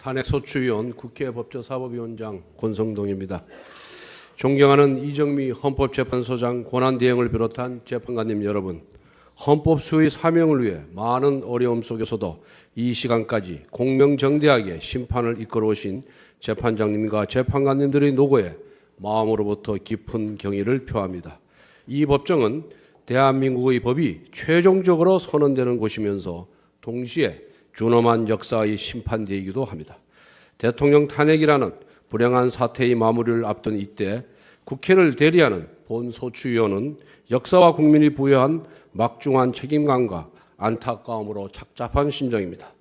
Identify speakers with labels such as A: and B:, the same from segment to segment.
A: 탄핵소추위원 국회 법제사법위원장 권성동입니다. 존경하는 이정미 헌법재판소장 권한대행을 비롯한 재판관님 여러분, 헌법 수의 사명을 위해 많은 어려움 속에서도 이 시간까지 공명정대하게 심판을 이끌어오신 재판장님과 재판관님들의 노고에 마음으로부터 깊은 경의를 표합니다. 이 법정은 대한민국의 법이 최종적으로 선언되는 곳이면서 동시에 준엄한 역사의 심판대이기도 합니다. 대통령 탄핵이라는 불행한 사태의 마무리를 앞둔 이때 국회를 대리하는 본소추위원은 역사와 국민이 부여한 막중한 책임감과 안타까움으로 착잡한 심정입니다.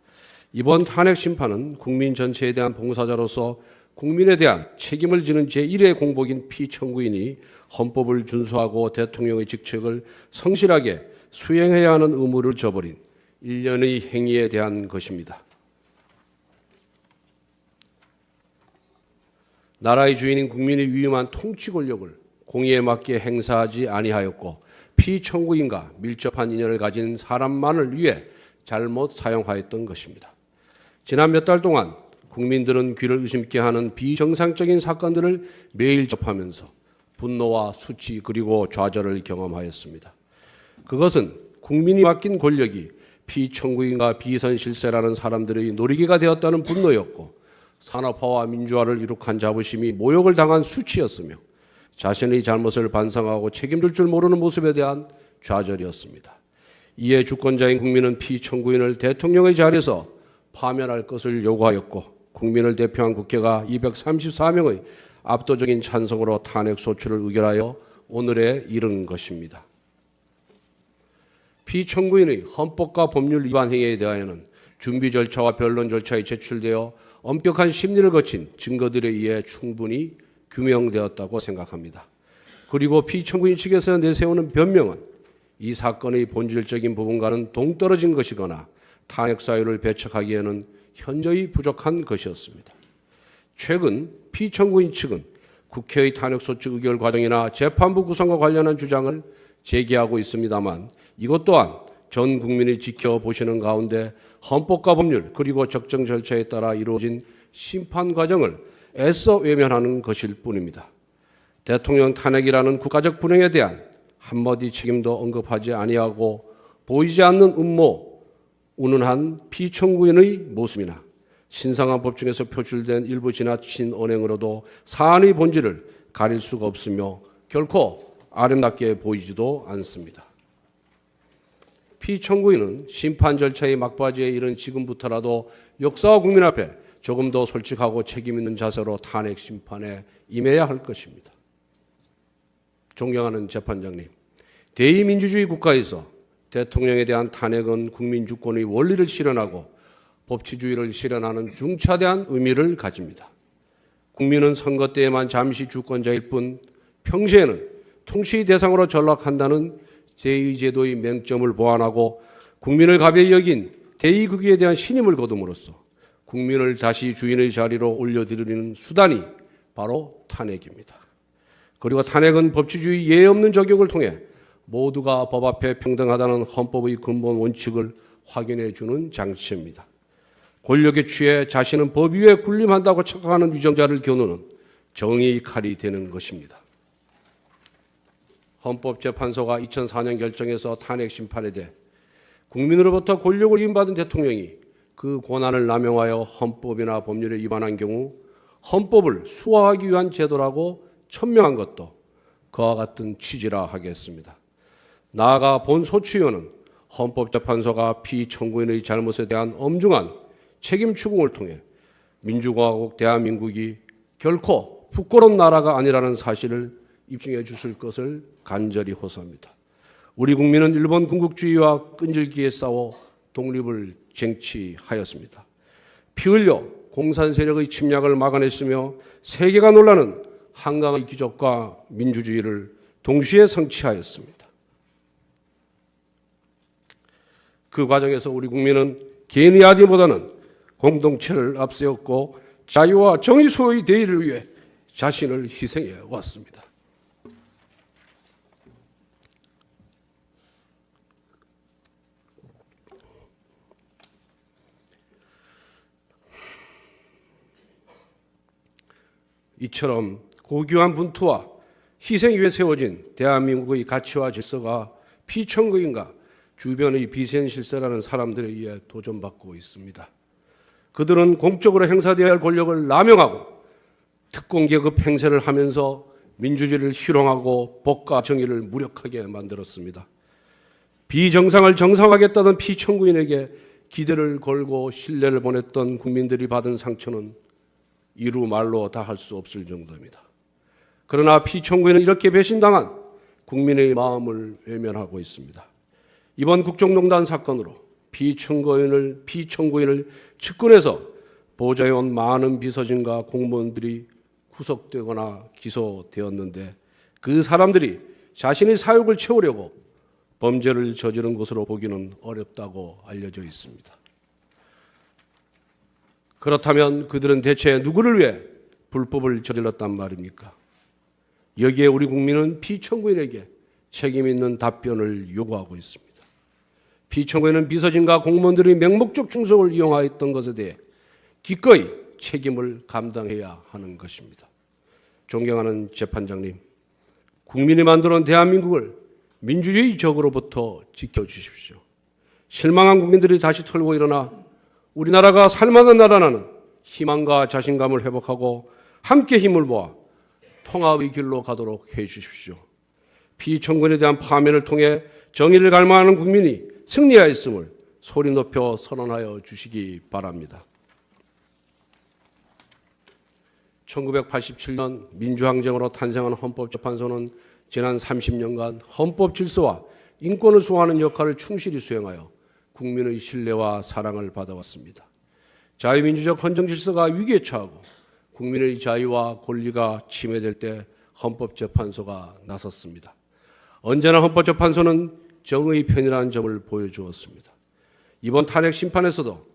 A: 이번 탄핵 심판은 국민 전체에 대한 봉사자로서 국민에 대한 책임을 지는 제1의 공복인 피청구인이 헌법을 준수하고 대통령의 직책을 성실하게 수행해야 하는 의무를 저버린 일련의 행위에 대한 것입니다. 나라의 주인인 국민의 위임한 통치 권력을 공의에 맞게 행사하지 아니하였고 피청구인과 밀접한 인연을 가진 사람만을 위해 잘못 사용하였던 것입니다. 지난 몇 달 동안 국민들은 귀를 의심케 하는 비정상적인 사건들을 매일 접하면서 분노와 수치 그리고 좌절을 경험하였습니다. 그것은 국민이 맡긴 권력이 피청구인과 비선실세라는 사람들의 놀이기가 되었다는 분노였고 산업화와 민주화를 이룩한 자부심이 모욕을 당한 수치였으며 자신의 잘못을 반성하고 책임질 줄 모르는 모습에 대한 좌절이었습니다. 이에 주권자인 국민은 피청구인을 대통령의 자리에서 파면할 것을 요구하였고 국민을 대표한 국회가 234명의 압도적인 찬성으로 탄핵 소추를 의결하여 오늘에 이른 것입니다. 피청구인의 헌법과 법률 위반 행위에 대하여는 준비 절차와 변론 절차에 제출되어 엄격한 심리를 거친 증거들에 의해 충분히 규명되었다고 생각합니다. 그리고 피청구인 측에서 내세우는 변명은 이 사건의 본질적인 부분과는 동떨어진 것이거나 탄핵 사유를 배척하기에는 현저히 부족한 것이었습니다. 최근 피청구인 측은 국회의 탄핵소추 의결 과정이나 재판부 구성과 관련한 주장을 제기하고 있습니다만 이것 또한 전 국민이 지켜보시는 가운데 헌법과 법률 그리고 적정 절차에 따라 이루어진 심판 과정을 애써 외면하는 것일 뿐입니다. 대통령 탄핵이라는 국가적 불행에 대한 한마디 책임도 언급하지 아니하고 보이지 않는 음모, 운운한 피청구인의 모습이나 신성한 법중에서 표출된 일부 지나친 언행으로도 사안의 본질을 가릴 수가 없으며 결코 아름답게 보이지도 않습니다. 피청구인은 심판 절차의 막바지에 이른 지금부터라도 역사와 국민 앞에 조금 더 솔직하고 책임 있는 자세로 탄핵 심판에 임해야 할 것입니다. 존경하는 재판장님, 대의민주주의 국가에서 대통령에 대한 탄핵은 국민 주권의 원리를 실현하고 법치주의를 실현하는 중차대한 의미를 가집니다. 국민은 선거 때에만 잠시 주권자일 뿐 평시에는 통치의 대상으로 전락한다는 제2제도의 맹점을 보완하고 국민을 가벼이 여긴 대의국에 대한 신임을 거둠으로써 국민을 다시 주인의 자리로 올려드리는 수단이 바로 탄핵입니다. 그리고 탄핵은 법치주의 예외 없는 적용을 통해 모두가 법 앞에 평등하다는 헌법의 근본 원칙을 확인해 주는 장치입니다. 권력에 취해 자신은 법 위에 군림한다고 착각하는 위정자를 겨누는 정의의 칼이 되는 것입니다. 헌법재판소가 2004년 결정해서 탄핵 심판에 대해 국민으로부터 권력을 위임받은 대통령이 그 권한을 남용하여 헌법이나 법률에 위반한 경우 헌법을 수호하기 위한 제도라고 천명한 것도 그와 같은 취지라 하겠습니다. 나아가 본소추위원은 헌법재판소가 피청구인의 잘못에 대한 엄중한 책임 추궁을 통해 민주공화국 대한민국이 결코 부끄러운 나라가 아니라는 사실을 입증해 주실 것을 간절히 호소합니다. 우리 국민은 일본 군국주의와 끈질기게 싸워 독립을 쟁취하였습니다. 피 흘려 공산 세력의 침략을 막아냈으며 세계가 놀라는 한강의 기적과 민주주의를 동시에 성취하였습니다. 그 과정에서 우리 국민은 개인의 아디보다는 공동체를 앞세웠고 자유와 정의 수호의 대의를 위해 자신을 희생해 왔습니다. 이처럼 고귀한 분투와 희생 위에 세워진 대한민국의 가치와 질서가 피청구인가 주변의 비현실세라는 사람들에 의해 도전받고 있습니다. 그들은 공적으로 행사되어야 할 권력을 남용하고 특공계급 행세를 하면서 민주주의를 희롱하고 법과 정의를 무력하게 만들었습니다. 비정상을 정상화하겠다던 피청구인에게 기대를 걸고 신뢰를 보냈던 국민들이 받은 상처는 이루 말로 다 할 수 없을 정도입니다. 그러나 피청구인은 이렇게 배신당한 국민의 마음을 외면하고 있습니다. 이번 국정농단 사건으로 피청구인을 측근해서 보좌해온 많은 비서진과 공무원들이 구속되거나 기소되었는데 그 사람들이 자신의 사욕을 채우려고 범죄를 저지른 것으로 보기는 어렵다고 알려져 있습니다. 그렇다면 그들은 대체 누구를 위해 불법을 저질렀단 말입니까? 여기에 우리 국민은 피청구인에게 책임 있는 답변을 요구하고 있습니다. 피청구인은 비서진과 공무원들의 맹목적 충성을 이용하였던 것에 대해 기꺼이 책임을 감당해야 하는 것입니다. 존경하는 재판장님, 국민이 만들어온 대한민국을 민주주의 적으로부터 지켜주십시오. 실망한 국민들이 다시 털고 일어나 우리나라가 살만한 나라라는 희망과 자신감을 회복하고 함께 힘을 모아 통합의 길로 가도록 해주십시오. 피청구인에 대한 파면을 통해 정의를 갈망하는 국민이 승리하였음을 소리 높여 선언하여 주시기 바랍니다. 1987년 민주항쟁으로 탄생한 헌법재판소는 지난 30년간 헌법 질서와 인권을 수호하는 역할을 충실히 수행하여 국민의 신뢰와 사랑을 받아왔습니다. 자유민주적 헌정 질서가 위기에 처하고 국민의 자유와 권리가 침해될 때 헌법재판소가 나섰습니다. 언제나 헌법재판소는 정의 편이라는 점을 보여주었습니다. 이번 탄핵 심판에서도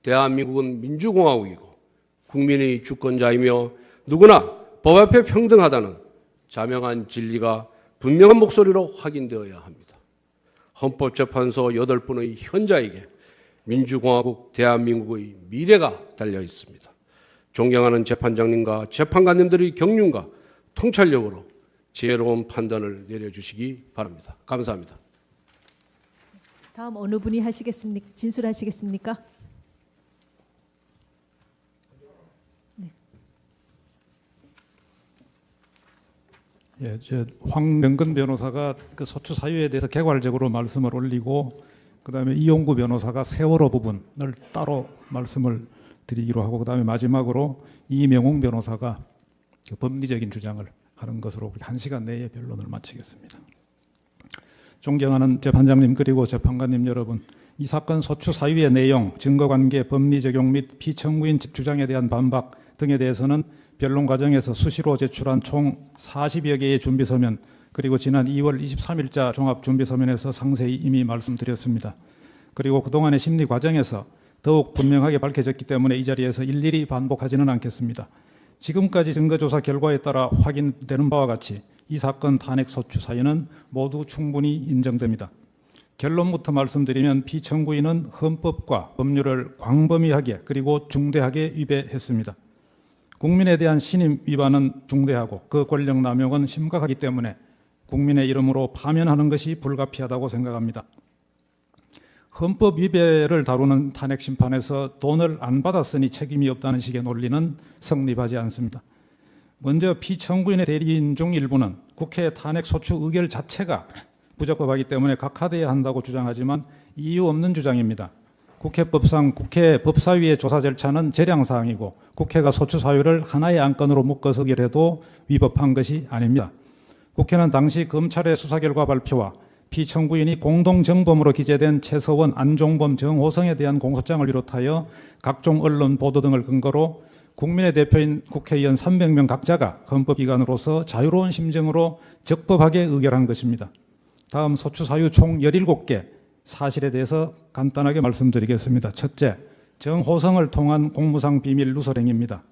A: 대한민국은 민주공화국이고 국민의 주권자이며 누구나 법 앞에 평등하다는 자명한 진리가 분명한 목소리로 확인되어야 합니다. 헌법재판소 8분의 현자에게 민주공화국 대한민국의 미래가 달려 있습니다. 존경하는 재판장님과 재판관님들의 경륜과 통찰력으로 지혜로운 판단을 내려주시기 바랍니다. 감사합니다.
B: 다음 어느 분이 하시겠습니까? 진술하시겠습니까? 네.
C: 예, 황명근 변호사가 그 소추 사유에 대해서 개괄적으로 말씀을 올리고 그다음에 이용구 변호사가 세월호 부분을 따로 말씀을 드리기로 하고 그다음에 마지막으로 이명웅 변호사가 그 법리적인 주장을 하는 것으로 1시간 내에 변론을 마치겠습니다. 존경하는 재판장님 그리고 재판관님 여러분, 이 사건 소추 사유의 내용, 증거관계, 법리 적용 및 피청구인 주장에 대한 반박 등에 대해서는 변론 과정에서 수시로 제출한 총 40여 개의 준비서면 그리고 지난 2월 23일자 종합준비서면에서 상세히 이미 말씀드렸습니다. 그리고 그동안의 심리 과정에서 더욱 분명하게 밝혀졌기 때문에 이 자리에서 일일이 반복하지는 않겠습니다. 지금까지 증거조사 결과에 따라 확인되는 바와 같이 이 사건 탄핵 소추 사유는 모두 충분히 인정됩니다. 결론부터 말씀드리면 피청구인은 헌법과 법률을 광범위하게 그리고 중대하게 위배했습니다. 국민에 대한 신임 위반은 중대하고 그 권력 남용은 심각하기 때문에 국민의 이름으로 파면하는 것이 불가피하다고 생각합니다. 헌법 위배를 다루는 탄핵 심판에서 돈을 안 받았으니 책임이 없다는 식의 논리는 성립하지 않습니다. 먼저 피청구인의 대리인 중 일부는 국회 탄핵 소추 의결 자체가 부적법하기 때문에 각하돼야 한다고 주장하지만 이유 없는 주장입니다. 국회법상 국회 법사위의 조사 절차는 재량사항이고 국회가 소추 사유를 하나의 안건으로 묶어서 의결해도 위법한 것이 아닙니다. 국회는 당시 검찰의 수사 결과 발표와 피청구인이 공동정범으로 기재된 최서원, 안종범, 정호성에 대한 공소장을 비롯하여 각종 언론 보도 등을 근거로 국민의 대표인 국회의원 300명 각자가 헌법기관으로서 자유로운 심정으로 적법하게 의결한 것입니다. 다음 소추 사유 총 17개 사실에 대해서 간단하게 말씀드리겠습니다. 첫째, 정호성을 통한 공무상 비밀 누설행위입니다.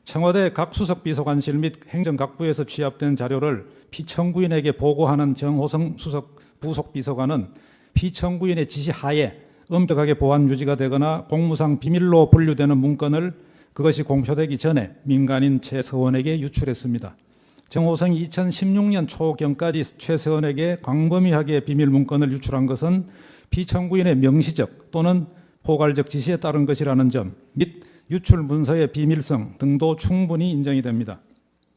C: 청와대 각 수석 비서관실 및 행정각부에서 취합된 자료를 피청구인에게 보고하는 정호성 수석 부속 비서관은 피청구인의 지시하에 엄격하게 보안 유지가 되거나 공무상 비밀로 분류되는 문건을 그것이 공표되기 전에 민간인 최서원에게 유출했습니다. 정호성이 2016년 초경까지 최서원에게 광범위하게 비밀 문건을 유출한 것은 피청구인의 명시적 또는 포괄적 지시에 따른 것이라는 점 및 유출 문서의 비밀성 등도 충분히 인정이 됩니다.